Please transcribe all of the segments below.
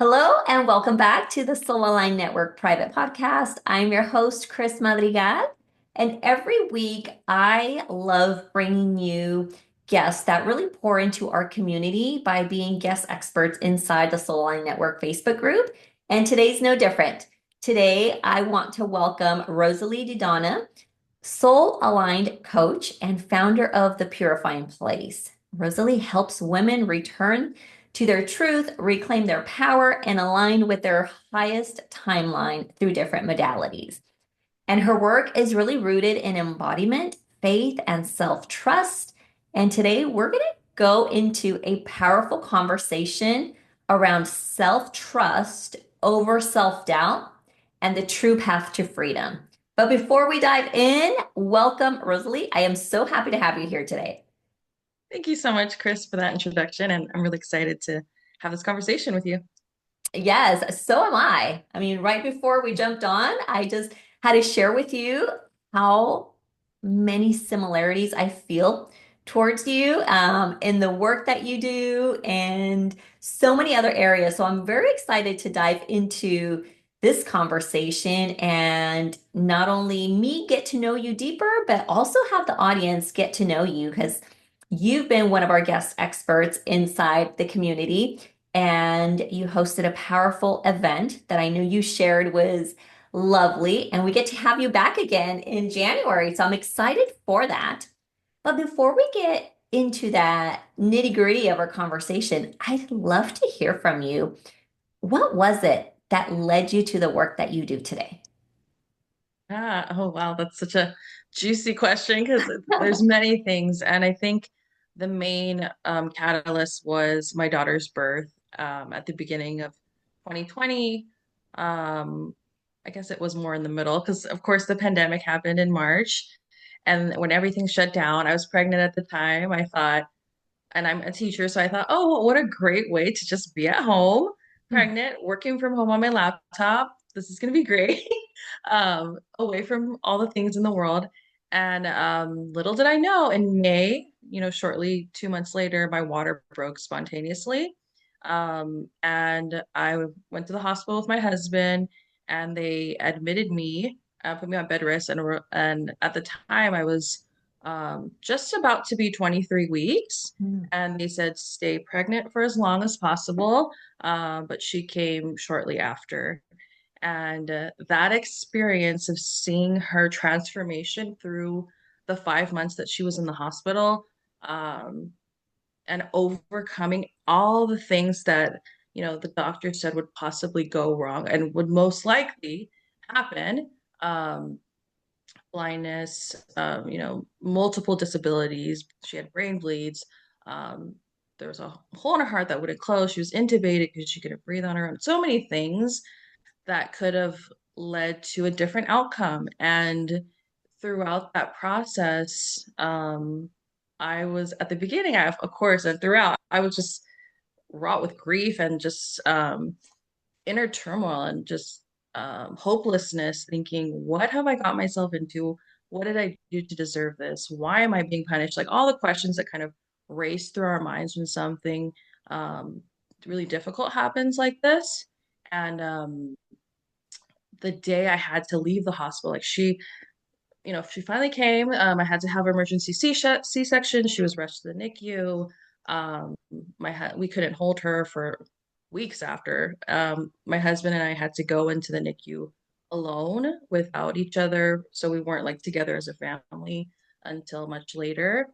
Hello and welcome back to the Soul Aligned Network private podcast. I'm your host, Criss Madrigal, and every week I love bringing you guests that really pour into our community by being guest experts inside the Soul Aligned Network Facebook group. And today's no different. Today I want to welcome Rosaly Didonna, soul aligned coach and founder of the Purifying Place. Rosaly helps women return to their truth, reclaim their power, and align with their highest timeline through different modalities. And her work is really rooted in embodiment, faith, and self trust. And today we're going to go into a powerful conversation around self trust over self doubt and the true path to freedom. But before we dive in, welcome, Rosaly. I am so happy to have you here today. Thank you so much, Chris, for that introduction. And I'm really excited to have this conversation with you. Yes, so am I. I mean, right before we jumped on, I just had to share with you how many similarities I feel towards you in the work that you do and so many other areas. So I'm very excited to dive into this conversation and not only me get to know you deeper, but also have the audience get to know you because you've been one of our guest experts inside the community and you hosted a powerful event that I know you shared was lovely. And we get to have you back again in January. So I'm excited for that. But before we get into that nitty gritty of our conversation, I'd love to hear from you. What was it that led you to the work that you do today? Oh wow, that's such a juicy question because there's many things. And I think the main catalyst was my daughter's birth at the beginning of 2020. Um, I guess it was more in the middle because, of course, the pandemic happened in March. And when everything shut down, I was pregnant at the time. I thought, and I'm a teacher, so I thought, oh, what a great way to just be at home, pregnant, working from home on my laptop. This is going to be great. Away from all the things in the world. And little did I know, in May, shortly 2 months later, my water broke spontaneously. And I went to the hospital with my husband, and they admitted me, put me on bed rest, and at the time I was just about to be 23 weeks. Hmm. And they said stay pregnant for as long as possible. But she came shortly after. And that experience of seeing her transformation through the 5 months that she was in the hospital, um, and overcoming all the things that, the doctor said would possibly go wrong and would most likely happen. Um, Blindness, multiple disabilities. She had brain bleeds. Um, there was a hole in her heart that wouldn't close. She was intubated because she couldn't breathe on her own. So many things that could have led to a different outcome. And throughout that process, I was at the beginning, of course, and throughout, I was just wrought with grief and just inner turmoil and just hopelessness, thinking, what have I got myself into? What did I do to deserve this? Why am I being punished? Like all the questions that kind of race through our minds when something um, really difficult happens like this. And the day I had to leave the hospital, like she finally came. I had to have emergency C-section. She was rushed to the NICU. We couldn't hold her for weeks after. My husband and I had to go into the NICU alone without each other, so we weren't like together as a family until much later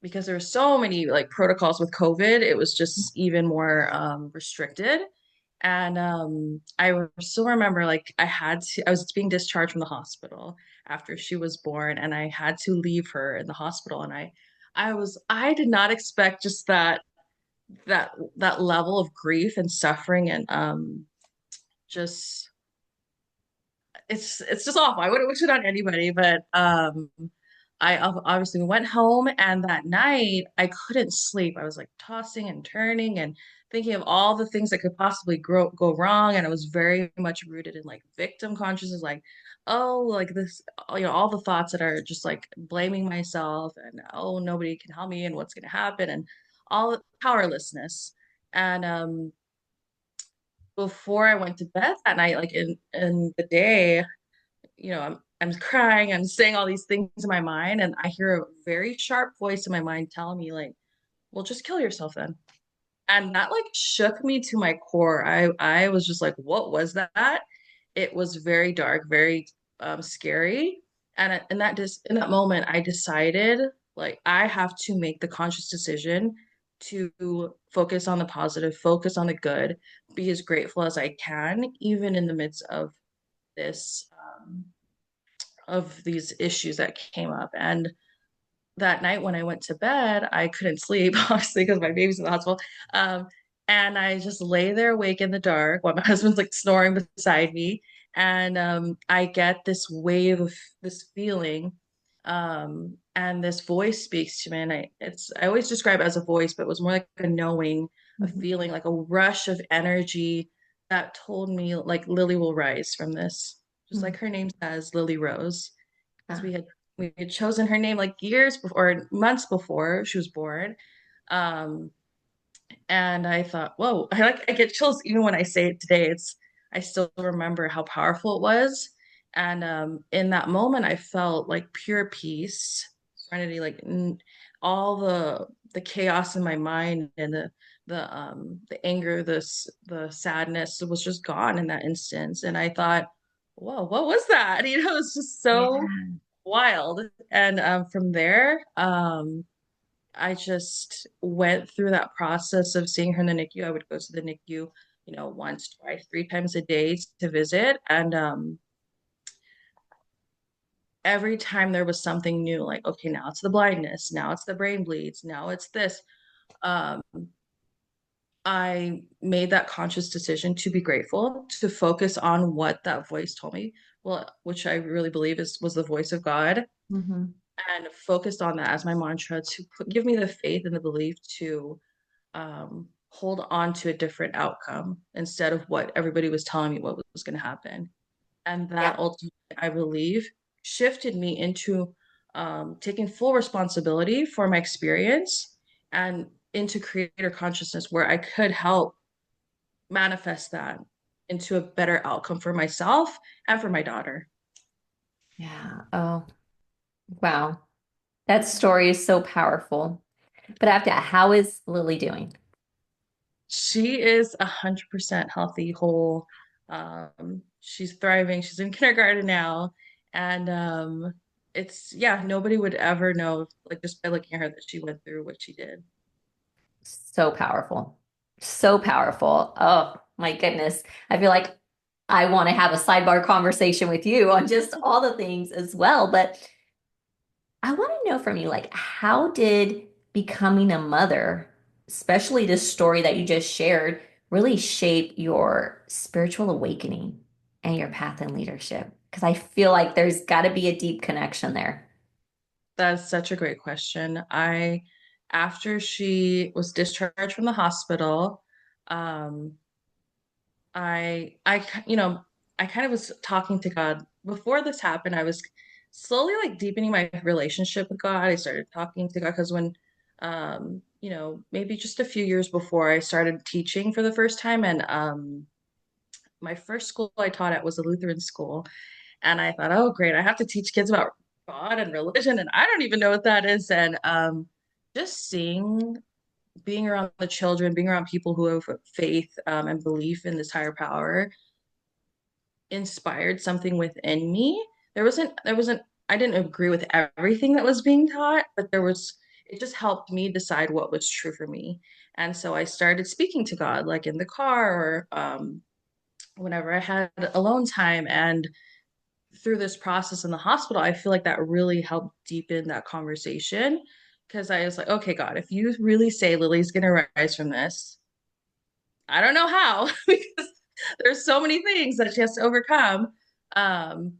because there were so many like protocols with COVID. It was just even more restricted. And still remember, like, I was being discharged from the hospital after she was born, and I had to leave her in the hospital. And I did not expect just that level of grief and suffering, and just it's just awful. I wouldn't wish it on anybody, but obviously went home, and that night I couldn't sleep. I was like tossing and turning and thinking of all the things that could possibly go wrong. And I was very much rooted in like victim consciousness, like, oh, like this, all the thoughts that are just like blaming myself and, oh, nobody can help me and what's going to happen and all powerlessness. And before I went to bed that night, like in the day, I'm crying, I'm saying all these things in my mind, and I hear a very sharp voice in my mind telling me like, well, just kill yourself then. And that like shook me to my core. I was just like, what was that? It was very dark, very scary. And in that moment, I decided like I have to make the conscious decision to focus on the positive, focus on the good, be as grateful as I can, even in the midst this of these issues that came up. And that night when I went to bed, I couldn't sleep, obviously, because my baby's in the hospital. Um, and I just lay there awake in the dark while my husband's like snoring beside me. And I get this wave of this feeling. And this voice speaks to me. And I always describe it as a voice, but it was more like a knowing, a Mhm. feeling, like a rush of energy that told me like Lily will rise from this. Just like Mhm. her name says, Lily Rose, because Ah, we had chosen her name like years before, or months before she was born. Um, and I thought, whoa, I get chills even when I say it today. I still remember how powerful it was. And in that moment, I felt like pure peace, serenity, like all the chaos in my mind and the anger, the sadness was just gone in that instance. And I thought, whoa, what was that? It's just so yeah. wild. And from there, I just went through that process of seeing her in the NICU. I would go to the NICU, once, twice, three times a day to visit. And every time there was something new, like, okay, now it's the blindness, now it's the brain bleeds, now it's this. Um, I made that conscious decision to be grateful, to focus on what that voice told me, well, which I really believe was the voice of God, Mhm. and focused on that as my mantra to give me the faith and the belief to hold on to a different outcome instead of what everybody was telling me what was going to happen. And that Yeah. ultimately, I believe, shifted me into taking full responsibility for my experience and into creator consciousness where I could help manifest that into a better outcome for myself and for my daughter. Yeah. Oh, wow. That story is so powerful. But after, how is Lily doing? She is 100% healthy, whole. She's thriving. She's in kindergarten now. And yeah, nobody would ever know, like just by looking at her, that she went through what she did. So powerful. So powerful. Oh my goodness. I feel like I want to have a sidebar conversation with you on just all the things as well. But I want to know from you, like, how did becoming a mother, especially this story that you just shared, really shape your spiritual awakening and your path in leadership? Because I feel like there's got to be a deep connection there. That's such a great question. After she was discharged from the hospital, um, I kind of was talking to God before this happened. I was slowly like deepening my relationship with God. I started talking to God because maybe just a few years before I started teaching for the first time, and my first school I taught at was a Lutheran school, and I thought, oh, great, I have to teach kids about God and religion, and I don't even know what that is, and just being around the children, being around people who have faith and belief in this higher power inspired something within me. There wasn't I didn't agree with everything that was being taught, but it just helped me decide what was true for me. And so I started speaking to God, like in the car or whenever I had alone time. And through this process in the hospital, I feel like that really helped deepen that conversation because I was like, okay, God, if you really say Lily's gonna rise from this, I don't know how because there's so many things that she has to overcome. Um,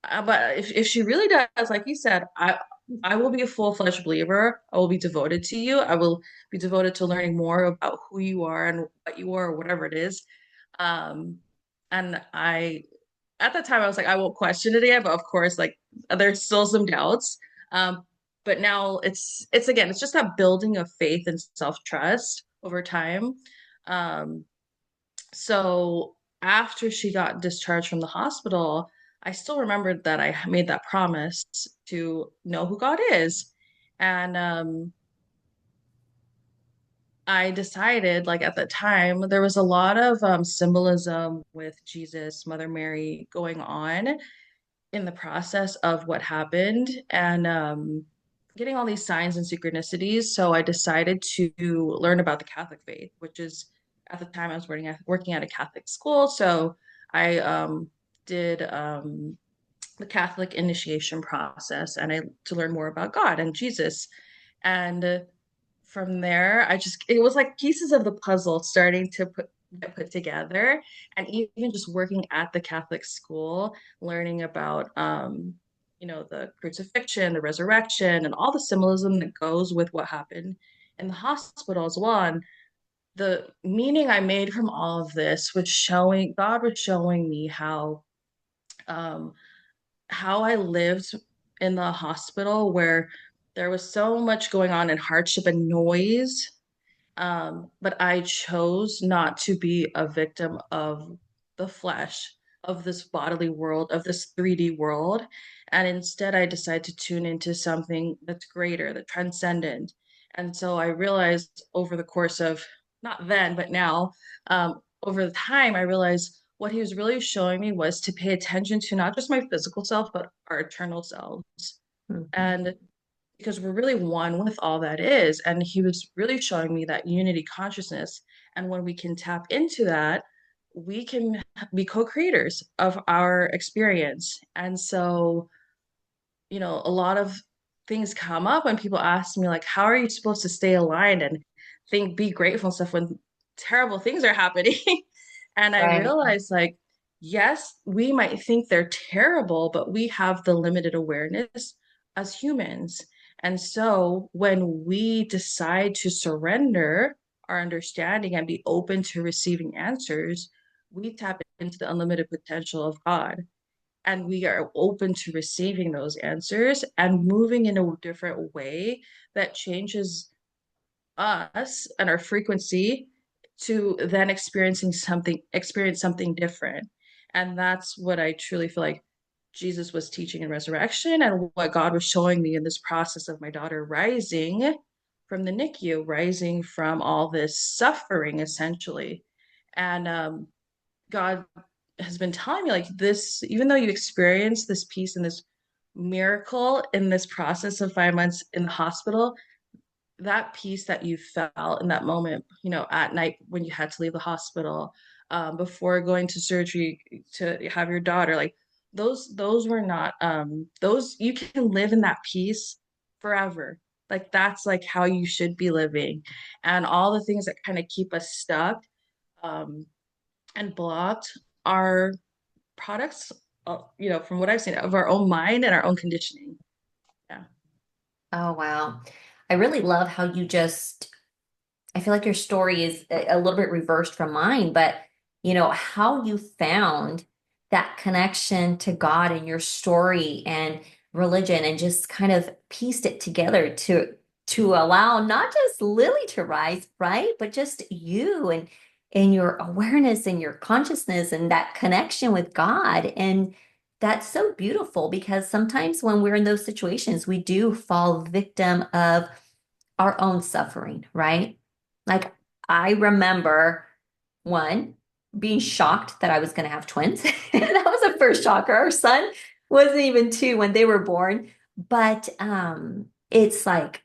but if she really does, like you said, I will be a full-fledged believer. I will be devoted to you. I will be devoted to learning more about who you are and what you are, or whatever it is. Um, and at that time, I was like, I won't question it again. But of course, like there's still some doubts. Um, but now it's again, it's just that building of faith and self-trust over time. Um, So after she got discharged from the hospital, I still remembered that I made that promise to know who God is. And I decided, like at the time, there was a lot of symbolism with Jesus, Mother Mary going on in the process of what happened and getting all these signs and synchronicities. So I decided to learn about the Catholic faith, which is at the time I was working at a Catholic school. So I did the Catholic initiation process and I to learn more about God and Jesus. And from there, it was like pieces of the puzzle starting to get put together. And even just working at the Catholic school, learning about the crucifixion, the resurrection, and all the symbolism that goes with what happened in the hospital as well. And the meaning I made from all of this was showing God was showing me um how I lived in the hospital where there was so much going on and hardship and noise, but I chose not to be a victim of the flesh, of this bodily world, of this 3D world. And instead, I decided to tune into something that's greater, that transcendent. And so I realized over the course of, not then, but now, over the time, I realized what he was really showing me was to pay attention to not just my physical self, but our eternal selves. Mhm. And because we're really one with all that is. And he was really showing me that unity consciousness. And when we can tap into that, we can be co creators of our experience. And so, a lot of things come up when people ask me, like, how are you supposed to stay aligned and be grateful and stuff when terrible things are happening? And I Right. realized, like, yes, we might think they're terrible, but we have the limited awareness as humans. And so when we decide to surrender our understanding and be open to receiving answers, we tap into the unlimited potential of God and we are open to receiving those answers and moving in a different way that changes us and our frequency to then experience something different. And that's what I truly feel like Jesus was teaching in resurrection and what God was showing me in this process of my daughter rising from the NICU, rising from all this suffering essentially. And God has been telling me, like, this, even though you experience this peace and this miracle in this process of 5 months in the hospital, that peace that you felt in that moment, at night when you had to leave the hospital, before going to surgery to have your daughter, like those were not those you can live in that peace forever. Like that's like how you should be living. And all the things that kind of keep us stuck um and blocked are products, from what I've seen, of our own mind and our own conditioning. Yeah. Oh, wow. I really love how you just, I feel like your story is a little bit reversed from mine, but how you found that connection to God in your story and religion and just kind of pieced it together to allow not just Lily to rise, right? But just you and your awareness and your consciousness and that connection with God. And that's so beautiful because sometimes when we're in those situations, we do fall victim of our own suffering, right? Like I remember one being shocked that I was going to have twins. That was the first shocker. Our son wasn't even two when they were born, but it's like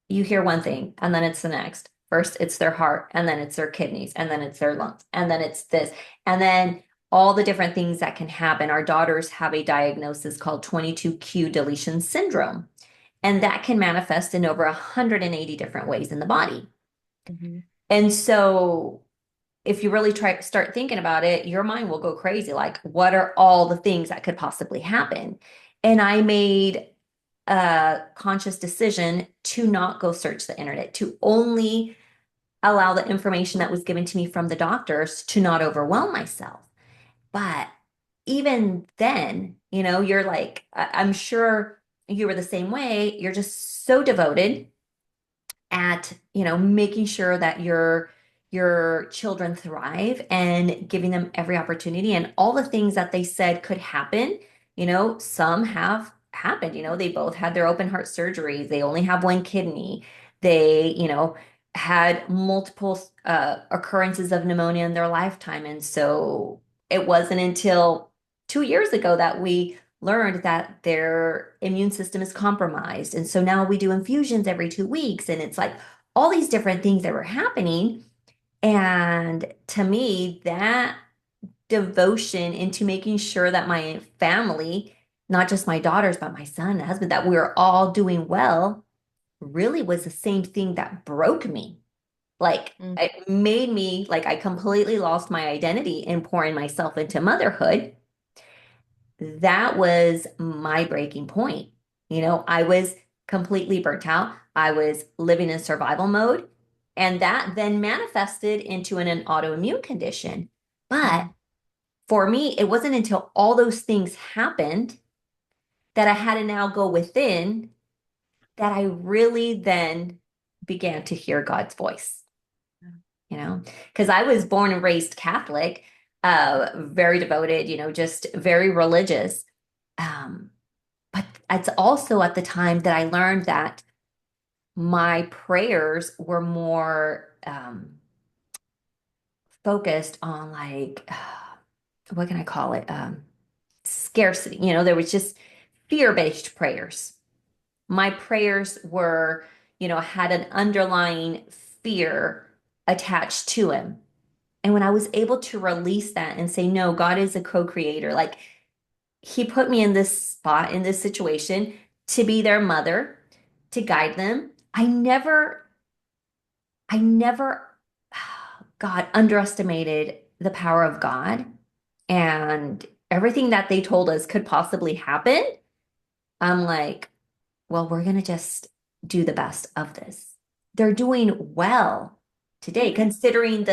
you hear one thing and then it's the next. First, it's their heart, and then it's their kidneys, and then it's their lungs, and then it's this, and then all the different things that can happen. Our daughters have a diagnosis called 22q deletion syndrome. And that can manifest in over 180 different ways in the body. Mm-hmm. And so if you really start thinking about it, your mind will go crazy. Like, what are all the things that could possibly happen? And I made a conscious decision to not go search the internet, to only allow the information that was given to me from the doctors to not overwhelm myself. But even then, you're like, I'm sure you were the same way. You're just so devoted at, making sure that your children thrive and giving them every opportunity and all the things that they said could happen, some have happened. They both had their open heart surgeries. They only have one kidney. They, had multiple occurrences of pneumonia in their lifetime. And so it wasn't until 2 years ago that we learned that their immune system is compromised. And so now we do infusions every 2 weeks. And it's like all these different things that were happening. And to me, that devotion into making sure that my family, not just my daughters, but my son and husband, that we are all doing well, really was the same thing that broke me. Like Mm, it made me like I completely lost my identity in pouring myself into motherhood. That was my breaking point. I was completely burnt out. I was living in survival mode, and that then manifested into an autoimmune condition. But mm, for me, it wasn't until all those things happened that I had to now go within that I really then began to hear God's voice, because I was born and raised Catholic, very devoted, just very religious. Um, But it's also at the time that I learned that my prayers were more focused on like, what can I call it? Scarcity. There was just fear-based prayers. My prayers were, had an underlying fear attached to him. And when I was able to release that and say, no, God is a co-creator, like he put me in this spot, in this situation to be their mother, to guide them. I never, God, underestimated the power of God and everything that they told us could possibly happen. I'm like, well, we're going to just do the best of this. They're doing well today, yeah. considering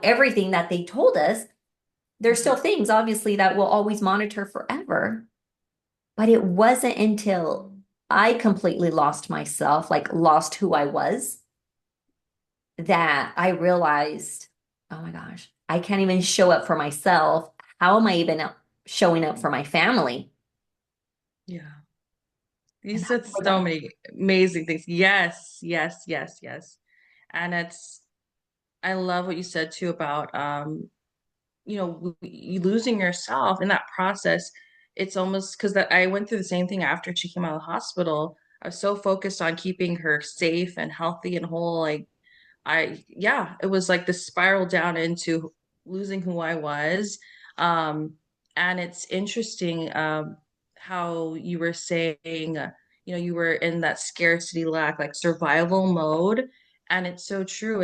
everything that they told us. There's Mhm. still things, obviously, that we'll always monitor forever. But it wasn't until I completely lost myself, like lost who I was, that I realized, oh my gosh, I can't even show up for myself. How am I even showing up for my family? Yeah. You And that's said where so the many amazing things. Yes, yes, yes, yes. And I love what you said too about, you losing yourself in that process. It's almost because that I went through the same thing after she came out of the hospital. I was so focused on keeping her safe and healthy and whole. Like yeah, it was like the spiral down into losing who I was. Um, and it's interesting, how you were saying, you were in that scarcity lack, like survival mode. And it's so true.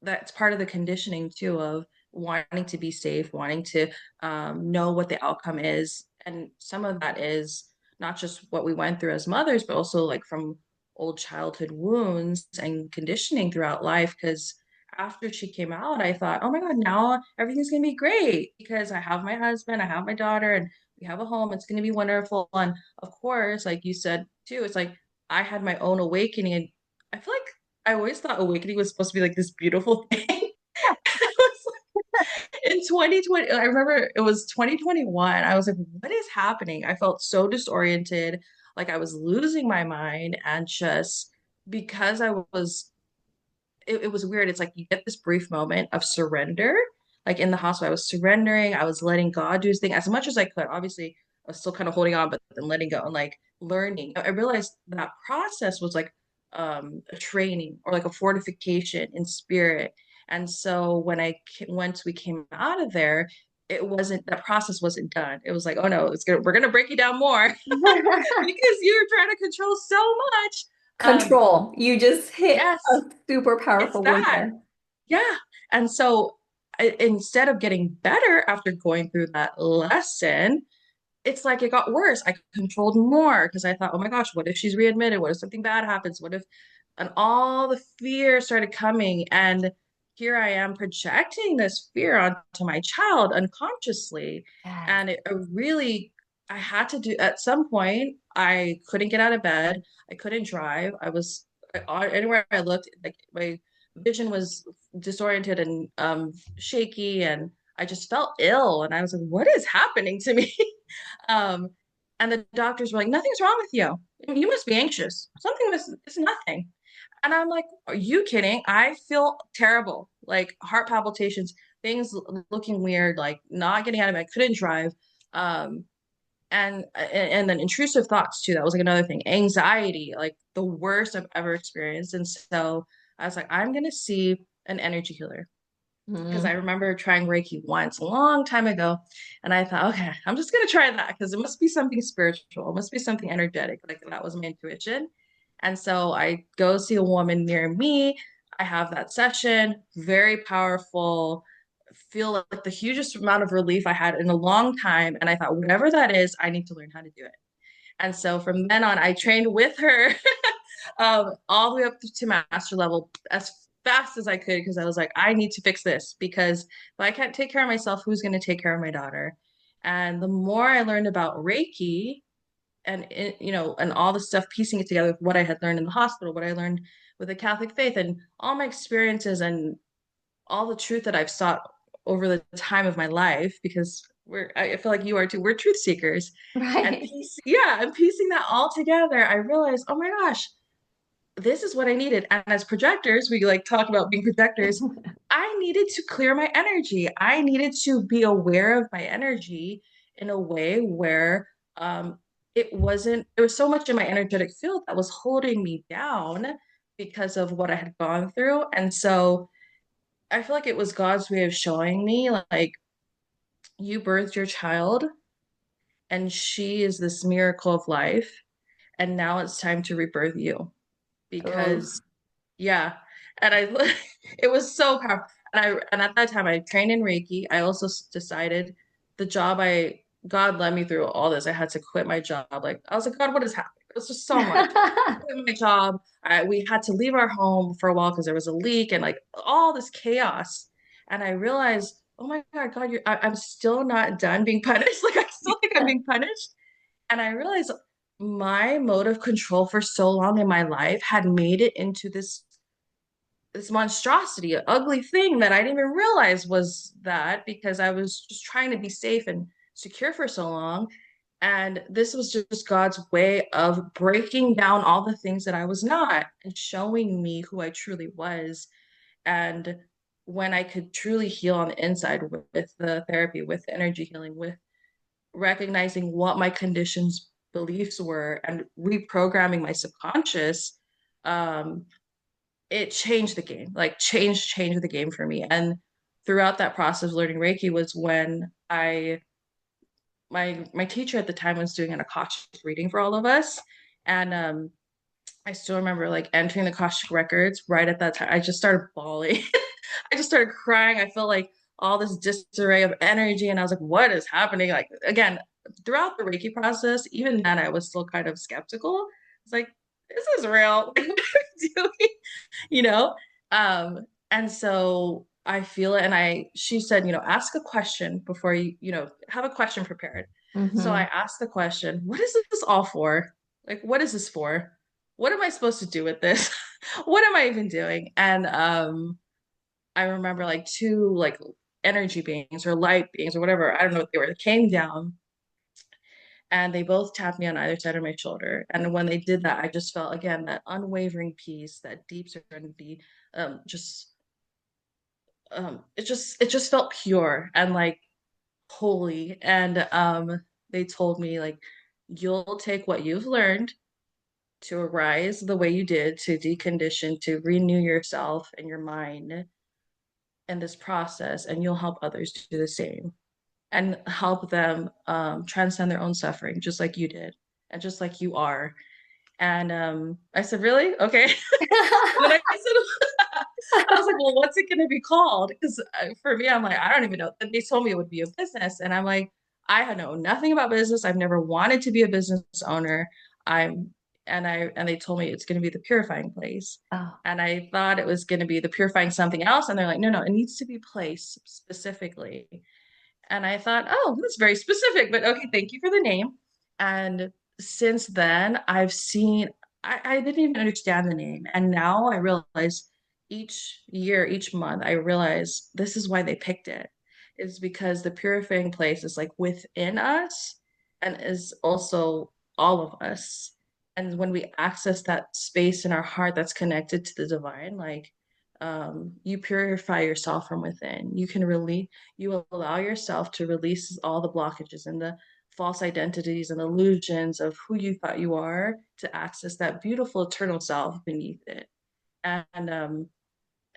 That's part of the conditioning too of wanting to be safe, wanting to know what the outcome is. And some of that is not just what we went through as mothers, but also like from old childhood wounds and conditioning throughout life. Because after she came out, I thought, oh my God, now everything's going to be great because I have my husband, I have my daughter, and we have a home. It's going to be wonderful. And of course, like you said too, it's like I had my own awakening. And I feel like I always thought awakening was supposed to be like this beautiful thing. It was in 2020, I remember it was 2021. I was like, what is happening? I felt so disoriented, like I was losing my mind, and just because it was weird. It's like you get this brief moment of surrender. Like in the hospital, I was surrendering, I was letting God do his thing as much as I could. Obviously, I was still kind of holding on, but then letting go and like learning. I realized that process was like a training or like a fortification in spirit. And so when once we came out of there, it wasn't that process wasn't done. It was like, oh no, we're gonna break you down more because you're trying to control so much. control. You just hit a Yes, super it's powerful word that. there. Yeah. And so instead of getting better after going through that lesson, it's like it got worse. I controlled more because I thought, oh my gosh, what if she's readmitted? What if something bad happens? What if, and all the fear started coming. And here I am projecting this fear onto my child unconsciously. Yes. And I had to do, at some point, I couldn't get out of bed. I couldn't drive. Anywhere I looked, like vision was disoriented and shaky, and I just felt ill. And I was like, what is happening to me? um, and the doctors were like, nothing's wrong with you. You must be anxious. Something was, it's nothing. And I'm like, are you kidding? I feel terrible, like heart palpitations, things looking weird, like not getting out of bed, couldn't drive. Um, and then intrusive thoughts too. That was like another thing. Anxiety, like the worst I've ever experienced. And so I was like, I'm gonna see an energy healer because I Mm. remember trying Reiki once a long time ago, and I thought, okay, I'm just gonna try that because it must be something spiritual, it must be something energetic. Like that was my intuition. And so I go see a woman near me. I have that session, very powerful. Feel like the hugest amount of relief I had in a long time. And I thought, whatever that is, I need to learn how to do it. And so from then on, I trained with her all the way up to master level as fast as I could because I was like, I need to fix this because if I can't take care of myself, who's going to take care of my daughter? And the more I learned about Reiki and and all the stuff, piecing it together with what I had learned in the hospital, what I learned with the Catholic faith, and all my experiences and all the truth that I've sought over the time of my life, because I feel like you are too, we're truth seekers. And Right. and piecing that all together, I realized, oh my gosh, this is what I needed. And as projectors, we like talk about being projectors. I needed to clear my energy. I needed to be aware of my energy in a way where there was so much in my energetic field that was holding me down because of what I had gone through. And so I feel like it was God's way of showing me, like, you birthed your child and she is this miracle of life. And now it's time to rebirth you Oh. because yeah. And it was so powerful. And at that time I trained in Reiki. I also decided the job God led me through all this. I had to quit my job. Like I was like, God, what is happening? It was just so much. Quit my job. We had to leave our home for a while because there was a leak and like all this chaos. And I realized, oh my God, I'm still not done being punished. Like I still think I'm being punished. And I realized my mode of control for so long in my life had made it into this monstrosity, an ugly thing that I didn't even realize was that because I was just trying to be safe and secure for so long. And this was just God's way of breaking down all the things that I was not and showing me who I truly was. And when I could truly heal on the inside with the therapy, with energy healing, with recognizing what my conditions, beliefs were, and reprogramming my subconscious, um, it changed the game, like changed the game for me. And throughout that process of learning Reiki was when my teacher at the time was doing an Akashic reading for all of us. And I still remember like entering the Akashic records right at that time. I just started bawling. I just started crying. I felt like all this disarray of energy, and I was like, what is happening? Like again, throughout the Reiki process, even then I was still kind of skeptical. It's like, this is real. Like, what are we doing? You know? And so I feel it. And she said, ask a question before have a question prepared. So I Hmm. asked the question, what is this all for? Like, what is this for? What am I supposed to do with this? What am I even doing? And I remember like two like energy beings or light beings or whatever, I don't know what they were, came down and they both tapped me on either side of my shoulder. And when they did that, I just felt again that unwavering peace, that deep serenity, just it just felt pure and like holy. And they told me like, you'll take what you've learned to arise the way you did, to decondition, to renew yourself and your mind in this process, and you'll help others do the same and help them transcend their own suffering, just like you did and just like you are. And I said, really? Okay. And then I said, I was like, well, what's it going to be called? Because for me, I'm like, I don't even know. They told me it would be a business. And I'm like, I know nothing about business. I've never wanted to be a business owner. I'm, and they told me it's going to be the Purifying Place. Oh. And I thought it was going to be the Purifying something else. And they're like, no, no, it needs to be place specifically. And I thought, oh, that's very specific, but okay, thank you for the name. And since then, I didn't even understand the name. And now I realize each year, each month, I realize this is why they picked it. Is because the purifying place is like within us and is also all of us. And when we access that space in our heart that's connected to the divine, like you purify yourself from within. You can really, you will allow yourself to release all the blockages and the false identities and illusions of who you thought you are to access that beautiful eternal self beneath it. And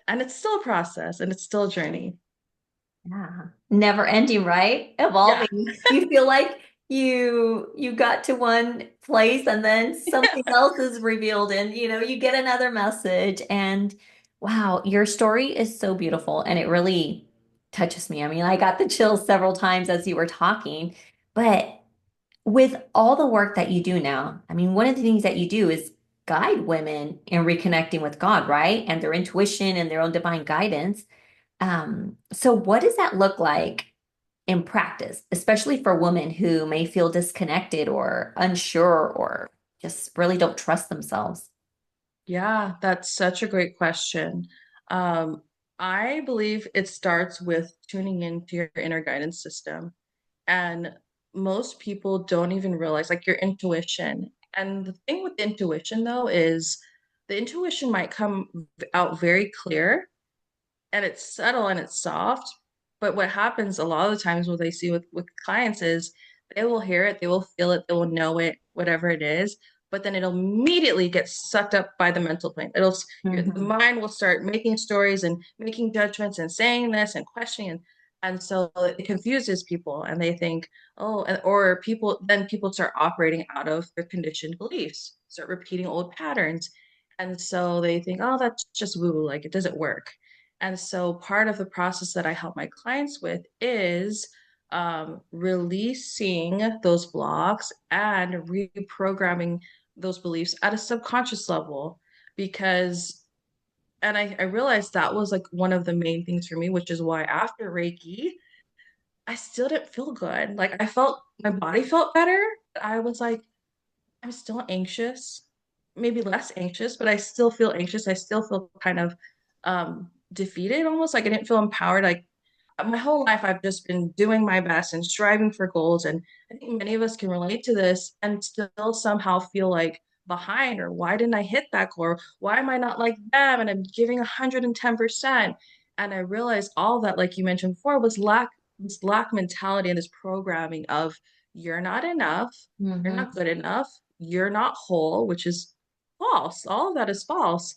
and it's still a process and it's still a journey. Yeah. Never ending, right? Yeah. Evolving. You feel like you got to one place and then something else is revealed and you get another message and wow, your story is so beautiful and it really touches me. I mean, I got the chills several times as you were talking, but with all the work that you do now, I mean, one of the things that you do is guide women in reconnecting with God, right? And their intuition and their own divine guidance. So what does that look like in practice, especially for women who may feel disconnected or unsure or just really don't trust themselves? Yeah, that's such a great question. Um, I believe it starts with tuning into your inner guidance system. And most people don't even realize like your intuition. And the thing with intuition though is the intuition might come out very clear and it's subtle and it's soft. But what happens a lot of the times what they see with clients is they will hear it, they will feel it, they will know it, whatever it is, but then it'll immediately get sucked up by the mental plane. The Hmm. mind will start making stories and making judgments and saying this and questioning and so it confuses people and they think, oh, or people start operating out of their conditioned beliefs, start repeating old patterns. And so they think, oh, that's just woo, like it doesn't work. And so part of the process that I help my clients with is releasing those blocks and reprogramming those beliefs at a subconscious level. Because, and I realized that was like one of the main things for me, which is why after Reiki, I still didn't feel good. Like I felt, my body felt better. But I was like, I'm still anxious, maybe less anxious, but I still feel anxious. I still feel kind of defeated almost. Like I didn't feel empowered. Like my whole life I've just been doing my best and striving for goals. And I think many of us can relate to this and still somehow feel like behind or why didn't I hit that goal? Why am I not like them? And I'm giving 110%. And I realized all that, like you mentioned before, was this lack mentality and this programming of you're not enough, you're Hmm. not good enough, you're not whole, which is false. All of that is false.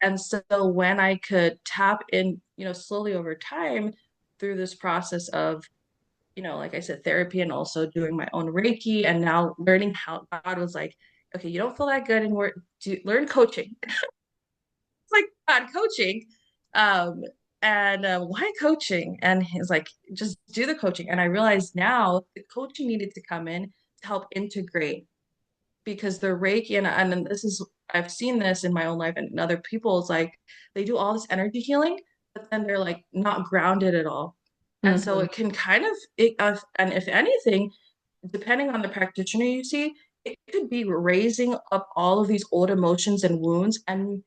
And so when I could tap in, slowly over time through this process of, like I said, therapy and also doing my own Reiki and now learning how God was like, okay, you don't feel that good and learn coaching. It's like God coaching. Um, and why coaching? And he's like, just do the coaching. And I realized now the coaching needed to come in to help integrate because the Reiki and this is I've seen this in my own life and in other people's like they do all this energy healing, but then they're like not grounded at all. And so Hmm. it can kind of and if anything, depending on the practitioner you see, it could be raising up all of these old emotions and wounds and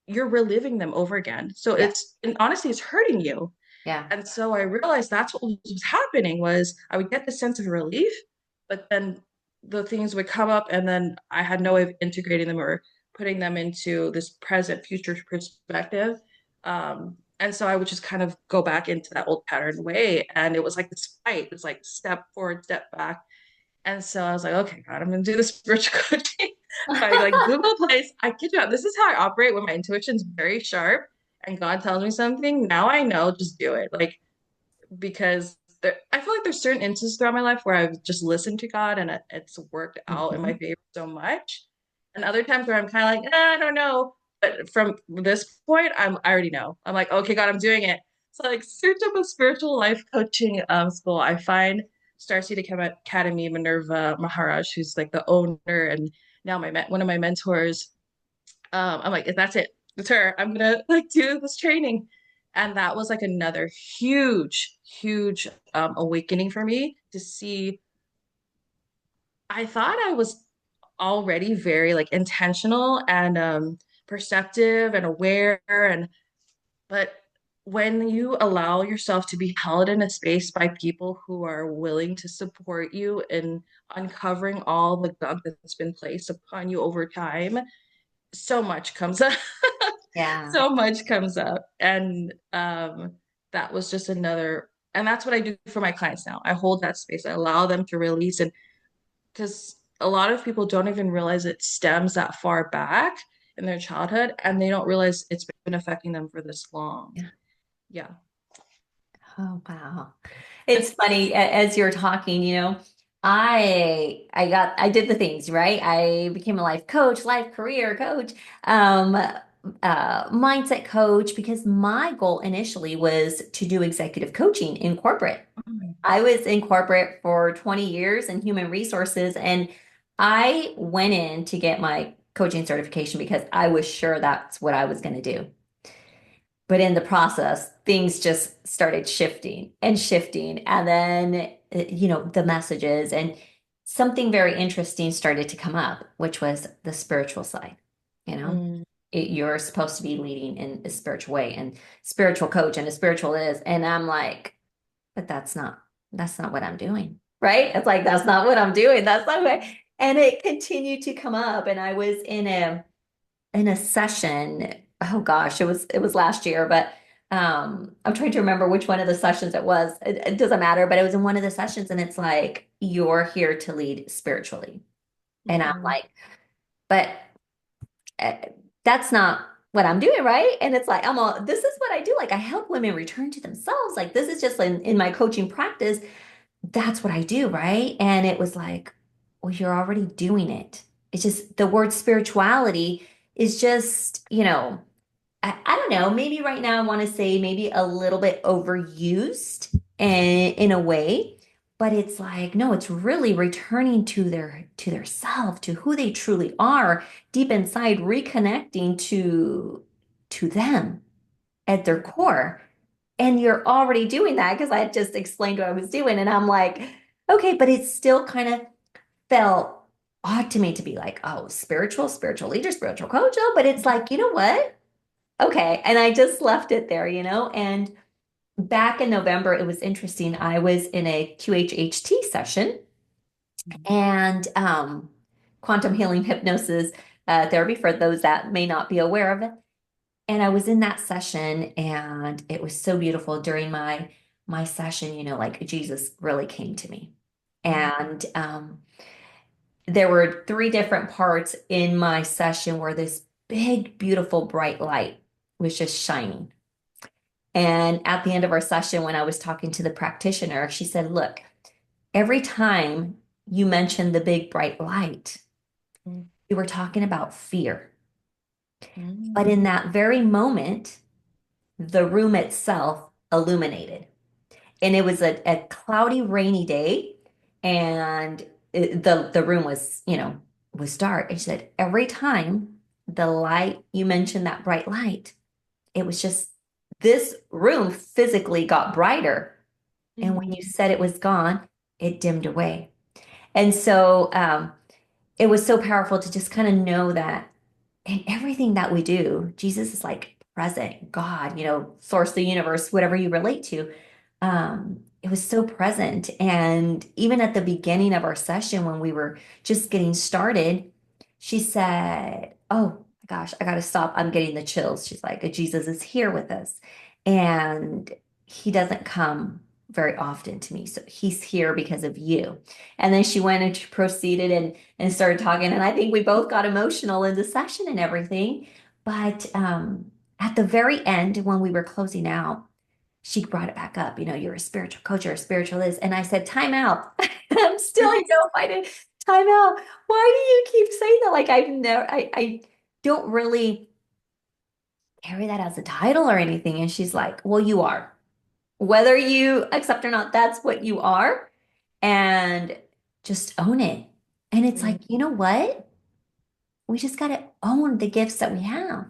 you're reliving them over again. So Yeah. and honestly, it's hurting you. Yeah. And so I realized that's what was happening was I would get the sense of relief, but then the things would come up and then I had no way of integrating them or putting them into this present future perspective. And so I would just kind of go back into that old pattern way. And it was like this fight. It's like step forward, step back. And so I was like, okay, God, I'm gonna do this spiritual coaching. So I like Google Place. I kid you not, this is how I operate when my intuition's very sharp and God tells me something. Now I know, just do it. Like because I feel like there's certain instances throughout my life where I've just listened to God and it's worked out in my Mhm. favor so much. And other times where I'm kind of like, I don't know. But from this point, I already know. I'm like, okay, God, I'm doing it. So like search up a spiritual life coaching school. I find Star Seed Academy, Minerva Maharaj, who's like the owner and now one of my mentors. I'm like, if that's it, it's her. I'm gonna like do this training. And that was like another huge, huge awakening for me to see. I thought I was already very like intentional and perceptive and aware. And But when you allow yourself to be held in a space by people who are willing to support you in uncovering all the gunk that's been placed upon you over time, so much comes up. Yeah. So much comes up. And that was just another, and that's what I do for my clients now. I hold that space. I allow them to release, and because a lot of people don't even realize it stems that far back in their childhood, and they don't realize it's been affecting them for this long. Yeah. Yeah. Oh, wow. It's funny as you're talking, I did the things, right? I became a life coach, life career coach, mindset coach, because my goal initially was to do executive coaching in corporate. I was in corporate for 20 years in human resources, and I went in to get my coaching certification because I was sure that's what I was going to do. But in the process, things just started shifting and shifting. And then, the messages and something very interesting started to come up, which was the spiritual side. You know, Mm, you're supposed to be leading in a spiritual way and spiritual coach and a spiritual is. And I'm like, but that's not what I'm doing. Right. It's like, that's not what I'm doing. That's not what, and it continued to come up. And I was in a session. Oh gosh, it was last year, but I'm trying to remember which one of the sessions it was. It doesn't matter, but it was in one of the sessions, and it's like, you're here to lead spiritually. And I'm mhm, like, but uh, that's not what I'm doing, right? And it's like, this is what I do. Like, I help women return to themselves. Like, this is just in my coaching practice. That's what I do, right? And it was like, well, you're already doing it. It's just the word spirituality is just, I don't know, maybe right now I want to say maybe a little bit overused and in a way, but it's like, no, it's really returning to their self, to who they truly are, deep inside, reconnecting to them at their core. And you're already doing that because I had just explained what I was doing. And I'm like, okay, but it still kind of felt odd to me to be like, oh, spiritual leader, spiritual coach. Oh, but it's like, you know what? Okay. And I just left it there, and back in November, it was interesting. I was in a QHHT session mhm, and quantum healing hypnosis therapy for those that may not be aware of it. And I was in that session and it was so beautiful during my session, like Jesus really came to me. mhm, And there were three different parts in my session where this big, beautiful, bright light was just shining. And at the end of our session, when I was talking to the practitioner, she said, look, every time you mentioned the big bright light, mhm, you were talking about fear. But mhm, in that very moment, the room itself illuminated. And it was a cloudy, rainy day. And the room was dark. And she said, every time the light, you mentioned that bright light, it was just this room physically got brighter. And when you mhm, said it was gone, it dimmed away. And so it was so powerful to just kind of know that in everything that we do, Jesus is like present, God, source, the universe, whatever you relate to. It was so present. And even at the beginning of our session, when we were just getting started, she said, oh my gosh, I got to stop. I'm getting the chills. She's like, Jesus is here with us. And he doesn't come very often to me. So he's here because of you. And then she went and she proceeded and started talking. And I think we both got emotional in the session and everything. But at the very end, when we were closing out, she brought it back up. You're a spiritual coach, you're a spiritualist. And I said, time out. I'm still, fighting. Time out. Why do you keep saying that? Like I don't really carry that as a title or anything. And she's like, well, you are. Whether you accept or not, that's what you are. And just own it. And it's mhm, like, you know what? We just got to own the gifts that we have.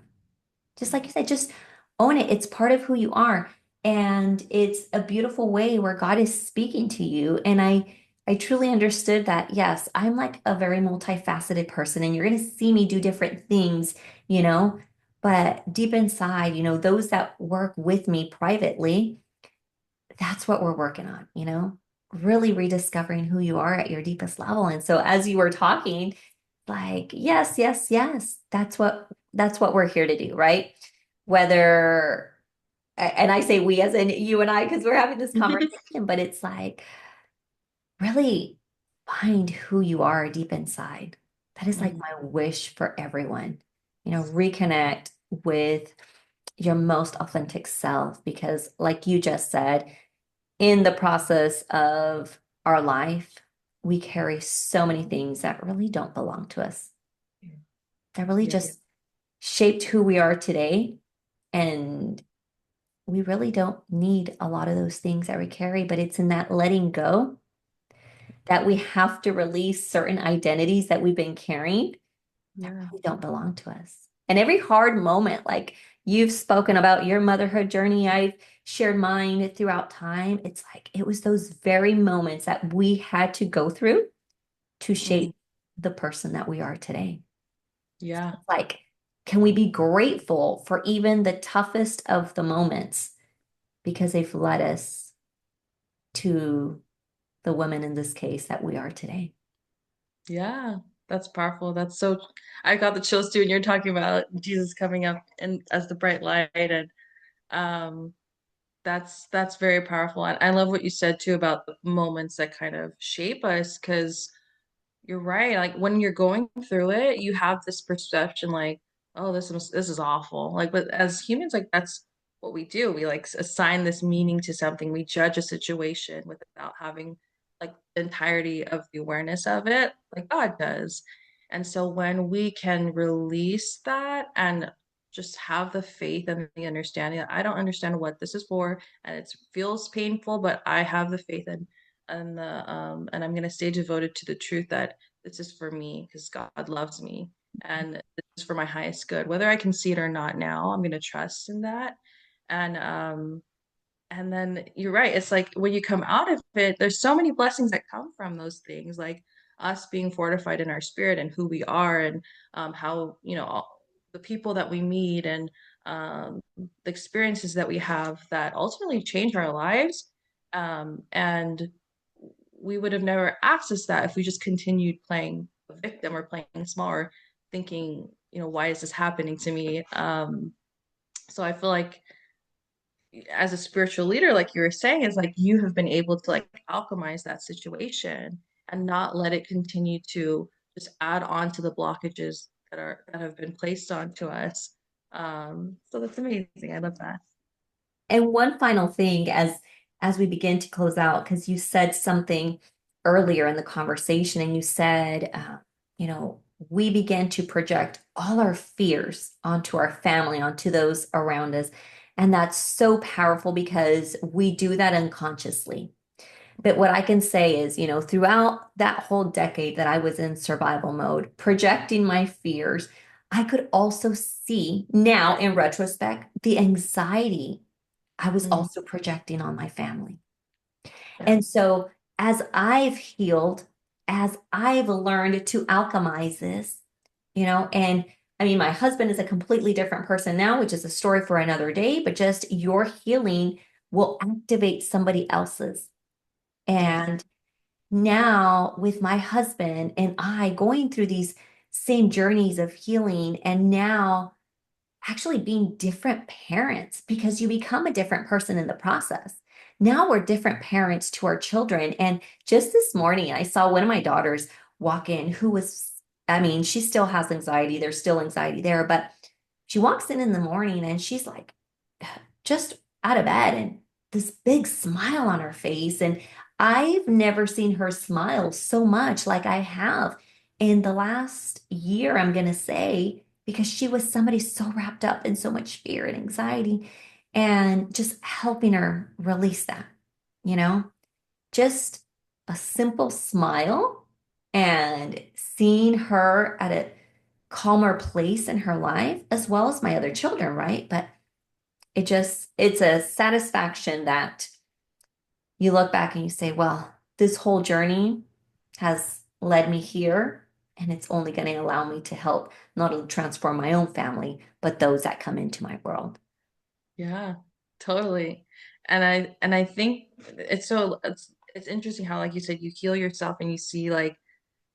Just like you said, just own it. It's part of who you are. And it's a beautiful way where God is speaking to you. And I truly understood that, yes, I'm like a very multifaceted person, and you're going to see me do different things, you know, But deep inside, those that work with me privately, that's what we're working on, really rediscovering who you are at your deepest level. And so as you were talking, like, yes, yes, yes, that's what we're here to do, right? Whether, and I say we as in you and I, because we're having this conversation, but it's like really find who you are deep inside. That is like Mhm. my wish for everyone. Reconnect with your most authentic self because, like you just said, in the process of our life, we carry so many things that really don't belong to us, that really Yeah. just shaped who we are today. And we really don't need a lot of those things that we carry, but it's in that letting go that we have to release certain identities that we've been carrying that Yeah. really don't belong to us. And every hard moment, like you've spoken about your motherhood journey, I've shared mine throughout time. It's like it was those very moments that we had to go through to Mhm. shape the person that we are today. Yeah. Like, can we be grateful for even the toughest of the moments because they've led us to the women in this case that we are today? Yeah. That's powerful. That's so, I got the chills too when you're talking about Jesus coming up and as the bright light, and um that's very powerful. And I love what you said too about the moments that kind of shape us, because you're right. Like when you're going through it, you have this perception like, oh, this is awful. Like, but as humans, like that's what we do. We like assign this meaning to something. We judge a situation without having like the entirety of the awareness of it, like God does. And so when we can release that and just have the faith and the understanding that I don't understand what this is for, and it feels painful, but I have the faith and I'm gonna stay devoted to the truth that this is for me because God loves me and this is for my highest good. Whether I can see it or not now, I'm gonna trust in that. And and then you're right. It's like when you come out of it, there's so many blessings that come from those things, like us being fortified in our spirit and who we are, and how the people that we meet and the experiences that we have that ultimately change our lives. And we would have never accessed that if we just continued playing a victim or playing small or thinking, why is this happening to me? So I feel like as a spiritual leader, like you were saying, is like you have been able to like alchemize that situation and not let it continue to just add on to the blockages that have been placed onto us. So that's amazing. I love that. And one final thing as we begin to close out, because you said something earlier in the conversation, and you said, you know, we begin to project all our fears onto our family, onto those around us. And that's so powerful because we do that unconsciously. But what I can say is, throughout that whole decade that I was in survival mode, projecting my fears, I could also see now in retrospect the anxiety I was Mm, also projecting on my family. yeah. And so, as I've healed, as I've learned to alchemize this, and I mean, my husband is a completely different person now, which is a story for another day, but just your healing will activate somebody else's. Yeah. And now, with my husband and I going through these same journeys of healing, and now actually being different parents because you become a different person in the process. Now we're different parents to our children. And just this morning, I saw one of my daughters walk in who was, I mean, she still has anxiety. There's still anxiety there, but she walks in the morning and she's like, just out of bed and this big smile on her face. And I've never seen her smile so much like I have in the last year, I'm going to say, because she was somebody so wrapped up in so much fear and anxiety and just helping her release that, you know, just a simple smile and seeing her at a calmer place in her life, as well as my other children, right? But it's a satisfaction that you look back and you say, well, this whole journey has led me here. And it's only going to allow me to help not only transform my own family, but those that come into my world. Yeah, totally. And I think it's interesting how, like you said, you heal yourself and you see like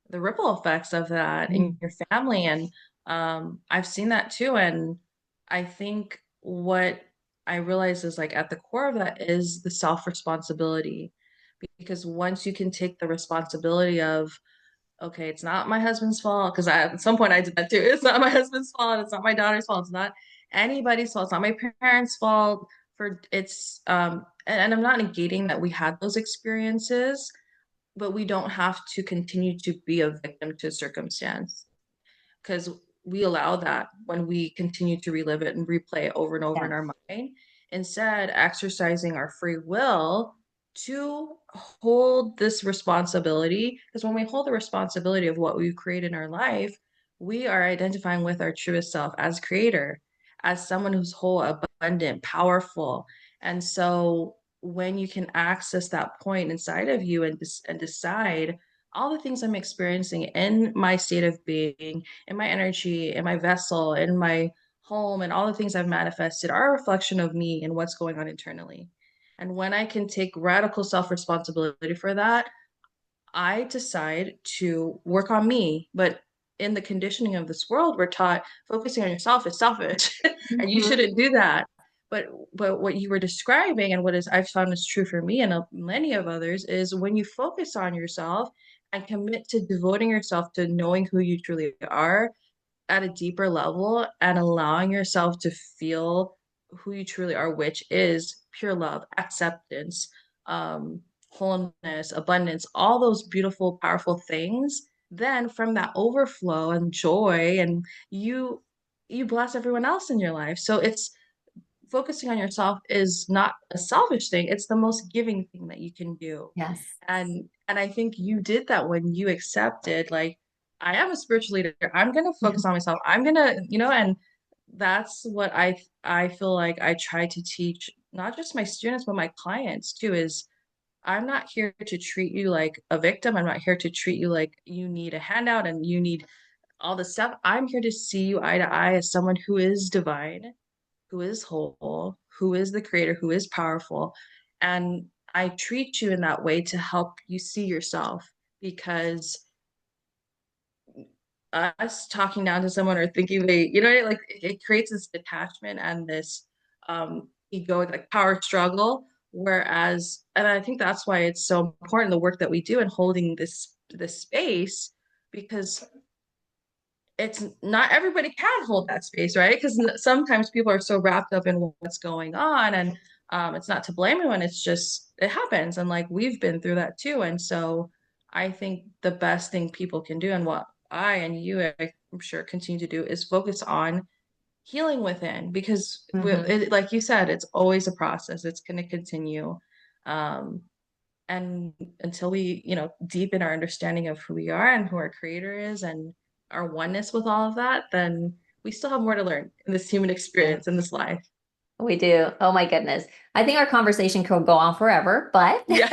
the ripple effects of that in Mm. your family. And I've seen that too. And I think what I realize is like at the core of that is the self-responsibility. Because once you can take the responsibility of, okay, it's not my husband's fault, because I at some point I did that too. It's not my husband's fault, it's not my daughter's fault, it's not anybody's fault, it's not my parents' fault for it's and I'm not negating that we had those experiences, but we don't have to continue to be a victim to circumstance because we allow that when we continue to relive it and replay it over and over in Yes. our mind, instead exercising our free will to hold this responsibility. Because when we hold the responsibility of what we create in our life, we are identifying with our truest self as creator, as someone who's whole, abundant, powerful. And so when you can access that point inside of you and decide all the things I'm experiencing in my state of being, in my energy, in my vessel, in my home, and all the things I've manifested are a reflection of me and what's going on internally. And when I can take radical self responsibility for that, I decide to work on me. But in the conditioning of this world, we're taught focusing on yourself is selfish and you Mhm. shouldn't do that. But what you were describing and what is I've found is true for me and many of others is when you focus on yourself and commit to devoting yourself to knowing who you truly are at a deeper level and allowing yourself to feel who you truly are, which is pure love, acceptance, wholeness, abundance, all those beautiful, powerful things. Then from that overflow and joy, and you bless everyone else in your life. So it's focusing on yourself is not a selfish thing. It's the most giving thing that you can do. Yes. And I think you did that when you accepted, like, I am a spiritual leader. I'm gonna focus on myself. I'm gonna, and that's what I feel like I try to teach not just my students, but my clients too, is I'm not here to treat you like a victim. I'm not here to treat you like you need a handout and you need all this stuff. I'm here to see you eye to eye as someone who is divine, who is whole, who is the creator, who is powerful. And I treat you in that way to help you see yourself because us talking down to someone or thinking like it creates this detachment and this egoic like power struggle. Whereas, and I think that's why it's so important the work that we do in holding this space because it's not everybody can hold that space, right? Because sometimes people are so wrapped up in what's going on, and it's not to blame anyone. It's just it happens, and like we've been through that too. And so I think the best thing people can do, and what I and you, I'm sure, continue to do, is focus on healing within, because Hmm. like you said, it's always a process. It's going to continue. Um, and until we deepen our understanding of who we are and who our creator is and our oneness with all of that, then we still have more to learn in this human experience in this life. We do. Oh my goodness. I think our conversation could go on forever, but Yeah.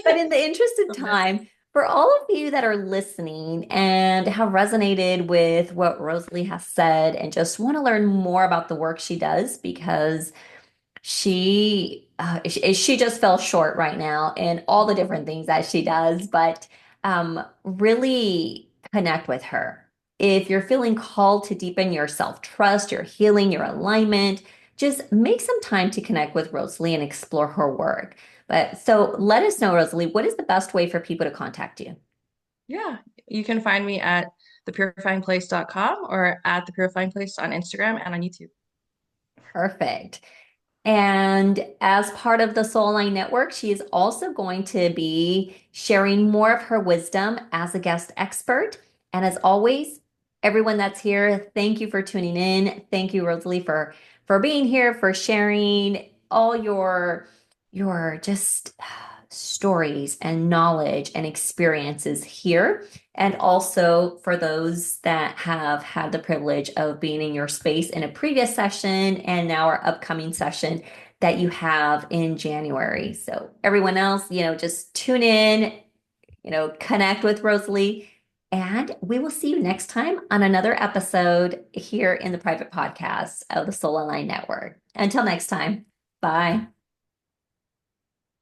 but in the interest of Love it. time, for all of you that are listening and have resonated with what Rosaly has said and just want to learn more about the work she does because she just fell short right now in all the different things that she does, but really connect with her. If you're feeling called to deepen your self-trust, your healing, your alignment, just make some time to connect with Rosaly and explore her work. But so let us know, Rosaly, what is the best way for people to contact you? Yeah, you can find me at thepurifyingplace.com or at the Purifying Place on Instagram and on YouTube. Perfect. And as part of the Soul Line Network, she is also going to be sharing more of her wisdom as a guest expert. And as always, everyone that's here, thank you for tuning in. Thank you, Rosalie, for being here, for sharing all your just stories and knowledge and experiences here. And also for those that have had the privilege of being in your space in a previous session and now our upcoming session that you have in January. So everyone else, just tune in, connect with Rosalie. And we will see you next time on another episode here in the private podcast of the Soul Line Network. Until next time, bye.